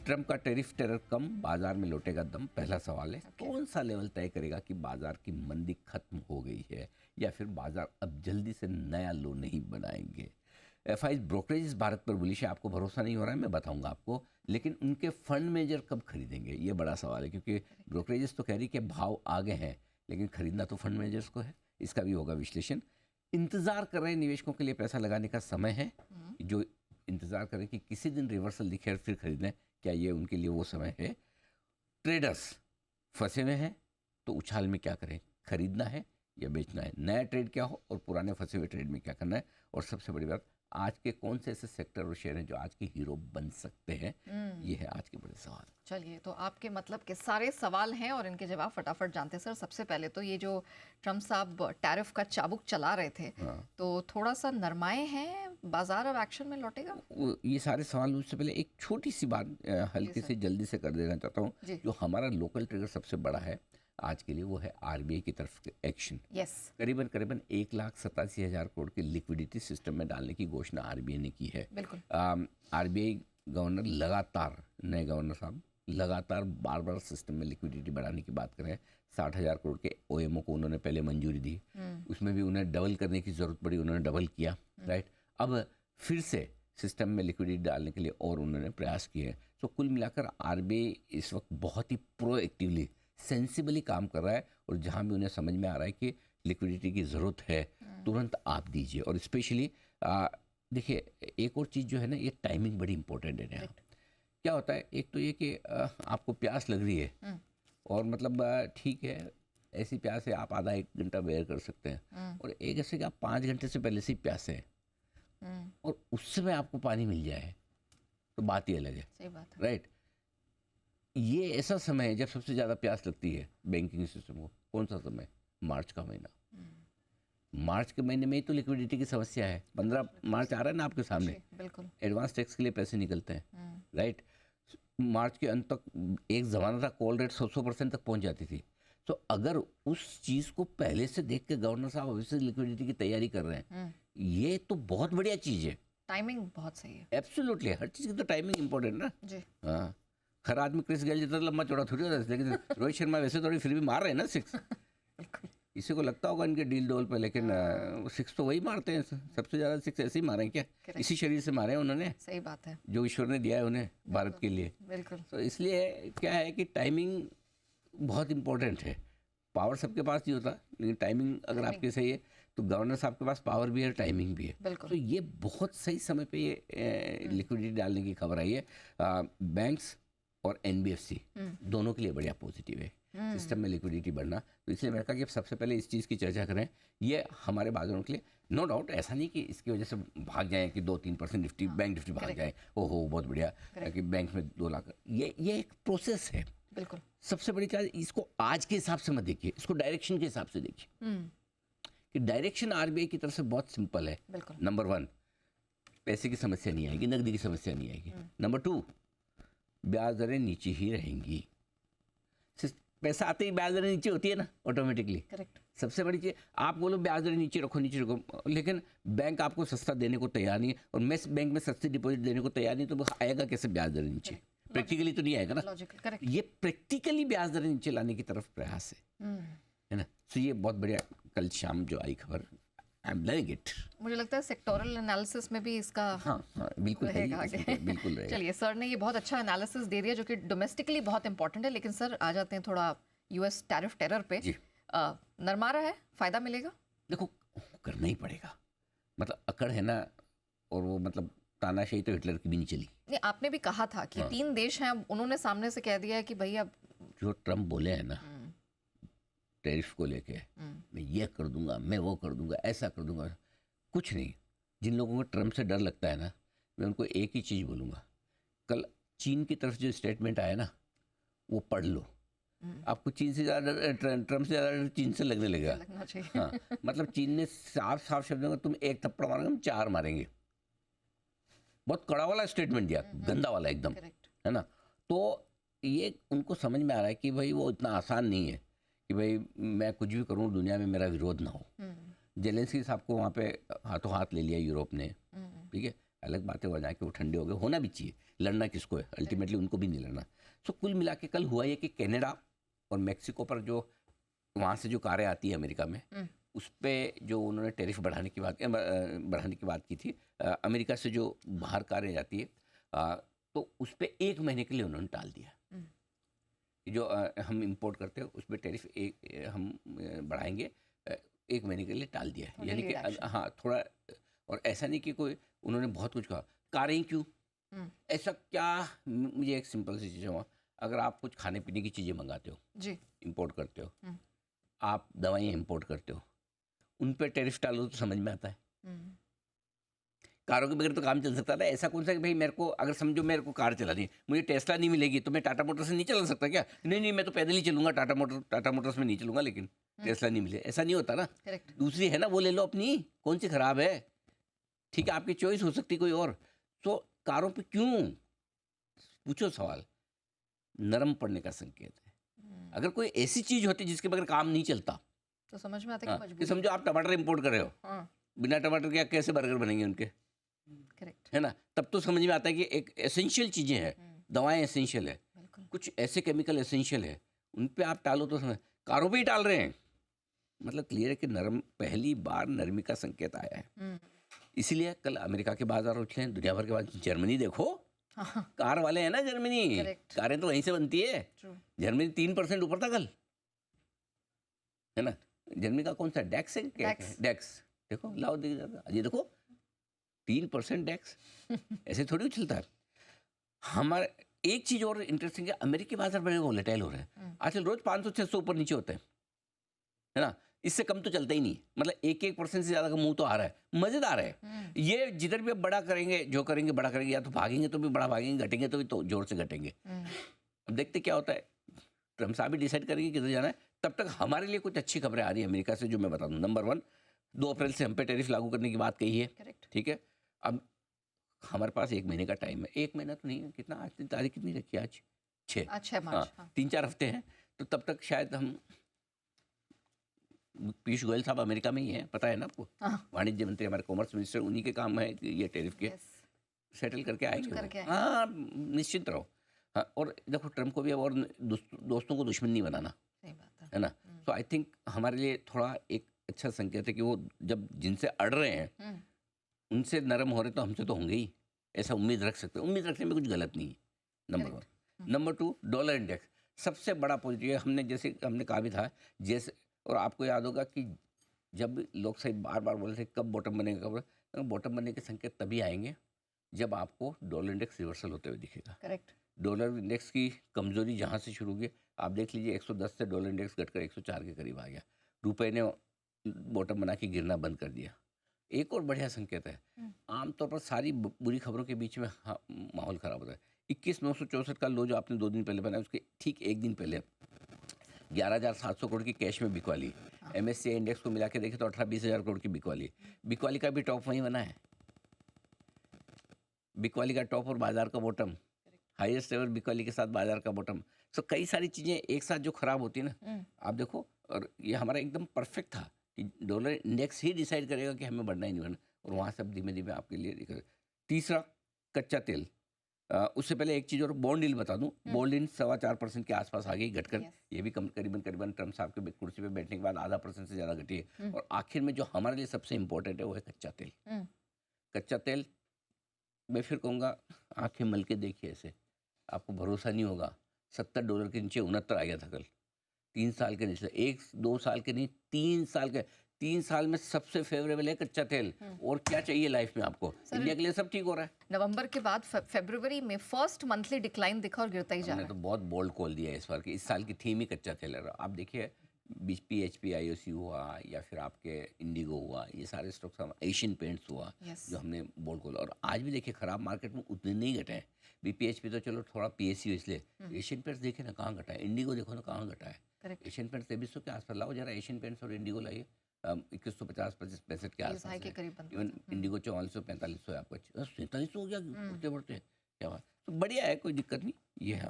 Trump का tariff terror कम, बाजार में लौटेगा दम, पहला सवाल है। कौन सा लेवल तय करेगा कि बाजार की मंदी खत्म हो गई है या फिर बाजार अब जल्दी से नया लो नहीं बनाएंगे। एफआई ब्रोकरेज भारत पर बुलिश है, आपको भरोसा नहीं हो रहा है, मैं बताऊंगा आपको, लेकिन उनके फंड मैनेजर कब खरीदेंगे ये बड़ा सवाल है, क्योंकि ब्रोकरेजेस तो कह रही कि भाव आगे हैं लेकिन खरीदना तो फंड मैनेजर्स को है, इसका भी होगा विश्लेषण। इंतजार कर रहे निवेशकों के लिए पैसा लगाने का समय है, जो इंतजार करें कि किसी दिन रिवर्सल दिखे और फिर खरीदें, क्या ये उनके लिए वो समय है। ट्रेडर्स फंसे हुए हैं तो उछाल में क्या करें, खरीदना है या बेचना है, नया ट्रेड क्या हो और पुराने फंसे हुए ट्रेड में क्या करना है। और सबसे बड़ी बात, आज के कौन से ऐसे सेक्टर और शेयर हैं जो आज के हीरो बन सकते हैं, ये है आज के बड़े सवाल। चलिए, तो आपके मतलब के सारे सवाल हैं और इनके जवाब फटाफट जानते हैं। सर, सबसे पहले तो ये जो ट्रम्प साहब टैरिफ का चाबुक चला रहे थे, तो थोड़ा सा नरमाए हैं, बाजार अब एक्शन में लौटेगा? ये सारे सवाल उससे पहले एक छोटी सी बात हल्के से जल्दी से कर देना चाहता हूँ। जो हमारा लोकल ट्रिगर सबसे बड़ा है आज के लिए वो है आरबीआई की तरफ के एक्शन। करीबन 1,87,000 करोड़ की लिक्विडिटी सिस्टम में डालने की घोषणा आरबीआई ने की है। आरबीआई गवर्नर लगातार, नए गवर्नर साहब लगातार बार बार सिस्टम में लिक्विडिटी बढ़ाने की बात करें। 60,000 करोड़ के ओएमओ को उन्होंने पहले मंजूरी दी, उसमें भी उन्हें डबल करने की ज़रूरत पड़ी, उन्होंने डबल किया, राइट। अब फिर से सिस्टम में लिक्विडिटी डालने के लिए और उन्होंने प्रयास किए हैं। तो कुल मिलाकर आरबीआई इस वक्त बहुत ही प्रोएक्टिवली, सेंसिबली काम कर रहा है, और जहां भी उन्हें समझ में आ रहा है कि लिक्विडिटी की ज़रूरत है तुरंत आप दीजिए। और स्पेशली देखिए, एक और चीज़ जो है ना, ये टाइमिंग बड़ी इंपॉर्टेंट है यहाँ। क्या होता है, एक तो ये कि आपको प्यास लग रही है और मतलब ठीक है, ऐसी प्यास है आप आधा 1 घंटा बेयर कर सकते हैं, और एक ऐसे कि आप 5 घंटे से पहले से ही प्यासे हैं और उस समय आपको पानी मिल जाए तो बात ही अलग है। सही बात है, राइट। ये ऐसा समय है जब सबसे ज़्यादा प्यास लगती है बैंकिंग सिस्टम को। कौन सा समय? मार्च का महीना। मार्च के महीने में ही तो लिक्विडिटी की समस्या है। 15 मार्च आ रहा है ना आपके सामने, बिल्कुल। एडवांस टैक्स के लिए पैसे निकलते हैं, राइट। मार्च के अंत तक एक ज़माना था कॉल रेट 100% तक पहुंच जाती थी। तो अगर उस चीज़ को पहले से देख के गवर्नर साहब अभी से लिक्विडिटी की तैयारी कर रहे हैं, ये तो बहुत बढ़िया चीज़ है। टाइमिंग बहुत सही है। एब्सोल्युटली, हर चीज़ की तो टाइमिंग इंपॉर्टेंट ना जी। हाँ, हर आदमी क्रिस गेल जितना लंबा चौड़ा थोड़ी होता है, लेकिन रोहित शर्मा वैसे थोड़ी फिर भी मार रहे हैं ना 6। इसी को लगता होगा इनके डील डोल पे, लेकिन 6 तो वही मारते हैं, सबसे ज़्यादा 6 ऐसे ही मारे हैं क्या? इसी शरीर से मारे हैं उन्होंने। सही बात है, जो ईश्वर ने दिया है उन्हें भारत के लिए। बिल्कुल। तो इसलिए क्या है कि टाइमिंग बहुत इंपॉर्टेंट है। पावर सबके पास नहीं होता, लेकिन टाइमिंग अगर आपके सही है तो गवर्नर साहब के पास पावर भी है, टाइमिंग भी है। तो ये बहुत सही समय पे ये लिक्विडिटी डालने की खबर आई है। बैंक्स और एनबीएफसी दोनों के लिए बढ़िया पॉजिटिव है सिस्टम में लिक्विडिटी बढ़ना। तो इसलिए मैंने कहा कि सबसे पहले इस चीज़ की चर्चा करें। ये हमारे बाजारों के लिए नो डाउट ऐसा नहीं कि इसकी वजह से भाग जाएं कि 2-3% निफ्टी, बैंक निफ्टी भाग जाए, ओहो बहुत बढ़िया कि बैंक में 2 लाख। ये एक प्रोसेस है। बिल्कुल। सबसे बड़ी चीज़, इसको आज के हिसाब से मत देखिए, इसको डायरेक्शन के हिसाब से देखिए कि डायरेक्शन आरबीआई की तरफ से बहुत सिंपल है। नंबर 1, पैसे की समस्या नहीं आएगी, नकदी की समस्या नहीं आएगी। नंबर 2, ब्याज दरें नीचे ही रहेंगी। पैसा आते ही ब्याज दरें नीचे होती है ना ऑटोमेटिकली। करेक्ट। सबसे बड़ी चीज़, आप बोलो ब्याज दरें नीचे रखो नीचे रखो, लेकिन बैंक आपको सस्ता देने को तैयार नहीं है, और मैं बैंक में सस्ती डिपॉजिट देने को तैयार नहीं, तो वो आएगा कैसे ब्याज दरें नीचे? प्रैक्टिकली तो नहीं आएगा ना। ये प्रैक्टिकली ब्याज दरें नीचे लाने की तरफ प्रयास है ना। तो ये बहुत बढ़िया कल शाम जो आई खबर, आई एम लविंग इट। मुझे लगता है सेक्टोरल एनालिसिस में भी इसका बिल्कुल रहेगा आगे। बिल्कुल रहेगा। चलिए, सर ने ये बहुत अच्छा एनालिसिस दे दिया जो कि डोमेस्टिकली बहुत इंपॉर्टेंट है। लेकिन सर, आ जाते हैं थोड़ा यूएस टैरिफ टेरर पे। नरमा रहा है, फायदा मिलेगा? देखो, करना ही पड़ेगा, मतलब अकड़ है ना, और वो मतलब तानाशाही तो हिटलर की भी नहीं चली। नहीं, आपने भी कहा था कि 3 देश हैं, उन्होंने सामने से कह दिया है कि भाई अब जो ट्रम्प बोले हैं ना टैरिफ को लेके, मैं ये कर दूंगा, मैं वो कर दूंगा, ऐसा कर दूंगा, कुछ नहीं। जिन लोगों को ट्रम्प से डर लगता है ना, मैं उनको एक ही चीज़ बोलूँगा, कल चीन की तरफ जो स्टेटमेंट आया ना वो पढ़ लो। आपको चीन से ज़्यादा, ट्रम्प से ज़्यादा चीन से लगने लगेगा। हाँ, मतलब चीन ने साफ साफ शब्दों में, तुम 1 थप्पड़ मारोगे हम 4 मारेंगे। बहुत कड़ा वाला स्टेटमेंट दिया, गंदा वाला एकदम, है ना। तो ये उनको समझ में आ रहा है कि भाई वो इतना आसान नहीं है कि भाई मैं कुछ भी करूँ दुनिया में मेरा विरोध ना हो। जेलेंस्की साहब को वहाँ पे हाथों हाथ ले लिया यूरोप ने, ठीक है। अलग बात है, वहाँ जाके वो ठंडे हो गए, होना भी चाहिए, लड़ना किसको है, अल्टीमेटली उनको भी नहीं लड़ना। सो कुल मिला के कल हुआ ये कि कनाडा और मेक्सिको पर जो वहाँ से जो कारें आती है अमेरिका में, उस पर जो उन्होंने टैरिफ बढ़ाने की बात की थी, अमेरिका से जो बाहर कारें जाती है, तो उस पर 1 महीने के लिए उन्होंने टाल दिया। जो हम इंपोर्ट करते हैं उस पर टैरिफ हम बढ़ाएंगे, 1 महीने के लिए टाल दिया है, यानी कि हाँ थोड़ा। और ऐसा नहीं कि कोई उन्होंने बहुत कुछ कहा, कारें क्यों, ऐसा क्या, मुझे एक सिंपल सी चीज़ है, अगर आप कुछ खाने पीने की चीज़ें मंगाते हो जी, इंपोर्ट करते हो, आप दवाइयाँ इंपोर्ट करते हो, उन पर टैरिफ डालो तो समझ में आता है। कारों के बगैर तो काम चल सकता था, ऐसा कौन सा कि भाई मेरे को, अगर समझो मेरे को कार चलानी है, मुझे टेस्ला नहीं मिलेगी तो मैं टाटा मोटर्स से नहीं चला सकता क्या? नहीं, मैं तो पैदल ही चलूंगा, टाटा मोटर्स में नहीं चलूंगा, लेकिन टेस्ला नहीं मिले, ऐसा नहीं होता ना। दूसरी है ना, वो ले लो अपनी, कौन सी खराब है, ठीक है, आपकी चॉइस हो सकती कोई और। तो कारों पे क्यों, पूछो सवाल, नरम पड़ने का संकेत है। अगर कोई ऐसी चीज होती जिसके बगैर काम नहीं चलता तो समझ में आता कि समझो आप टमाटर इंपोर्ट कर रहे हो, बिना टमाटर के कैसे बर्गर बनेंगे उनके, है ना, तब तो समझ में आता है कि एक एसेंशियल चीजें हैं, दवाएं एसेंशियल है, कुछ ऐसे केमिकल एसेंशियल है, उन पे आप टालो तो समझ, कारों पे ही टाल रहे हैं, मतलब क्लियर है कि नरम, पहली बार नरमी का संकेत आया है। इसीलिए कल अमेरिका के बाजार उछले, दुनिया भर के बाद जर्मनी देखो, कार वाले हैं ना जर्मनी, कारें तो वहीं से बनती है, जर्मनी 3% ऊपर था कल, है ना। जर्मनी का कौन सा डेक्स है, डेक्स देखो, लाओ ये देखो 3% डेक्स, ऐसे थोड़ी उछलता है। हमारे एक चीज और इंटरेस्टिंग है, अमेरिकी बाजार बड़े वोलेटाइल हो रहे हैं आजकल, रोज 500-600 ऊपर नीचे होते हैं, है ना, इससे कम तो चलता ही नहीं, मतलब 1% से ज्यादा का मुंह तो आ रहा है, मजेदार है। ये जिधर भी बड़ा करेंगे, जो करेंगे बड़ा करेंगे, या तो भागेंगे तो भी बड़ा भागेंगे, घटेंगे तो भी तो जोर से घटेंगे। अब देखते क्या होता है, ट्रम्प साहब भी डिसाइड करेंगे किधर जाना है। तब तक हमारे लिए कुछ अच्छी खबरें आ रही है अमेरिका से, जो मैं बता दूं। नंबर 1, 2 अप्रैल से हम पे टैरिफ लागू करने की बात कही है, ठीक है। अब हमारे पास 1 महीने का टाइम है, 1 महीना तो नहीं है, कितना आज तारीख कितनी रखी है, आज 6 मार्च, 3-4 हफ्ते हैं, तो तब तक शायद हम, पीयूष गोयल साहब अमेरिका में ही हैं, पता है ना आपको, वाणिज्य मंत्री, हमारे कॉमर्स मिनिस्टर, उन्हीं के काम है ये टैरिफ के, सेटल करके आएंगे। हाँ, निश्चित रहो। हाँ, और देखो ट्रम्प को भी अब और दोस्तों को दुश्मन नहीं बनाना, है ना। तो आई थिंक हमारे लिए थोड़ा एक अच्छा संकेत है कि वो जब जिनसे अड़ रहे हैं उनसे नरम हो रहे, तो हमसे तो होंगे ही, ऐसा उम्मीद रख सकते हैं, उम्मीद रखने में कुछ गलत नहीं है। नंबर 1। नंबर 2, डॉलर इंडेक्स सबसे बड़ा पॉजिटिव है। हमने जैसे हमने कहा भी था, जैसे, और आपको याद होगा कि जब लोग सही बार बार बोल रहे थे कब बॉटम बनेगा, कब बॉटम बनने के संकेत तभी आएंगे जब आपको डॉलर इंडेक्स रिवर्सल होते हुए दिखेगा। करेक्ट। डॉलर इंडेक्स की कमजोरी जहाँ से शुरू हुई, आप देख लीजिए 110 से डॉलर इंडेक्स घटकर 104 के करीब आ गया, रुपए ने बॉटम बना के गिरना बंद कर दिया। एक और बढ़िया संकेत है, आमतौर पर सारी बुरी खबरों के बीच में माहौल खराब होता है। 21,964 का लो जो आपने 2 दिन पहले बनाया, उसके ठीक 1 दिन पहले 11,700 करोड़ की कैश में बिकवाली, MSCI इंडेक्स को मिला के देखें तो 18-20 हज़ार करोड़ की बिकवाली का भी टॉप वहीं बना है, बिकवाली का टॉप और बाजार का बॉटम, हाईएस्ट एवर बिकवाली के साथ बाजार का बॉटम। सो कई सारी चीज़ें एक साथ जो खराब होती है ना, आप देखो, और ये हमारा एकदम परफेक्ट था कि डॉलर इंडेक्स ही डिसाइड करेगा कि हमें बढ़ना ही नहीं बढ़ना, और वहाँ से अब धीमे धीमे आपके लिए। तीसरा, कच्चा तेल, उससे पहले एक चीज़ और बॉन्ड यील्ड बता दूं, बॉन्ड यील्ड 4.25% के आसपास आ गई घटकर, ये भी करीबन ट्रम्प साहब के कुर्सी पे बैठने के बाद 0.5% से ज़्यादा घटी है। और आखिर में जो हमारे लिए सबसे इम्पोर्टेंट है वो है कच्चा तेल। कच्चा तेल मैं फिर कहूँगा, आंखें मल के देखिए, ऐसे आपको भरोसा नहीं होगा, $70 के नीचे 69 आ गया था कल, 3 साल के नीचे, 1-2 साल के नहीं, 3 साल के, 3 साल में सबसे फेवरेबल है कच्चा तेल। और क्या चाहिए लाइफ में आपको, इंडिया के लिए सब ठीक हो रहा है। नवंबर के बाद फरवरी में फर्स्ट मंथली डिक्लाइन दिखा और गिरता ही जा रहा है। तो बहुत बोल्ड कॉल दिया है इस बार की, इस साल की थीम ही कच्चा तेल है। आप देखिए, BHP IOC हुआ या फिर आपके इंडिगो हुआ, ये सारे स्टॉक्स, एशियन पेंट्स हुआ, जो हमने बोल्ड कॉल, और आज भी देखिए खराब मार्केट में उतने नहीं घटे हैं। BPHP तो चलो थोड़ा PSU इसलिए, एशियन पेंट्स देखे ना कहाँ घटा है, इंडिगो देखो ना कहाँ घटा है। एशियन पेंट्स 2300 के आसपास लाओ जरा, एशियन पेंट्स और इंडिगो लाइए, 2150-65 के आसपास है। इवन इंडिगो 4400-4500 है आपका, 4700 हो गया उठते बढ़ते, क्या बात। तो बढ़िया है, कोई दिक्कत नहीं, ये है।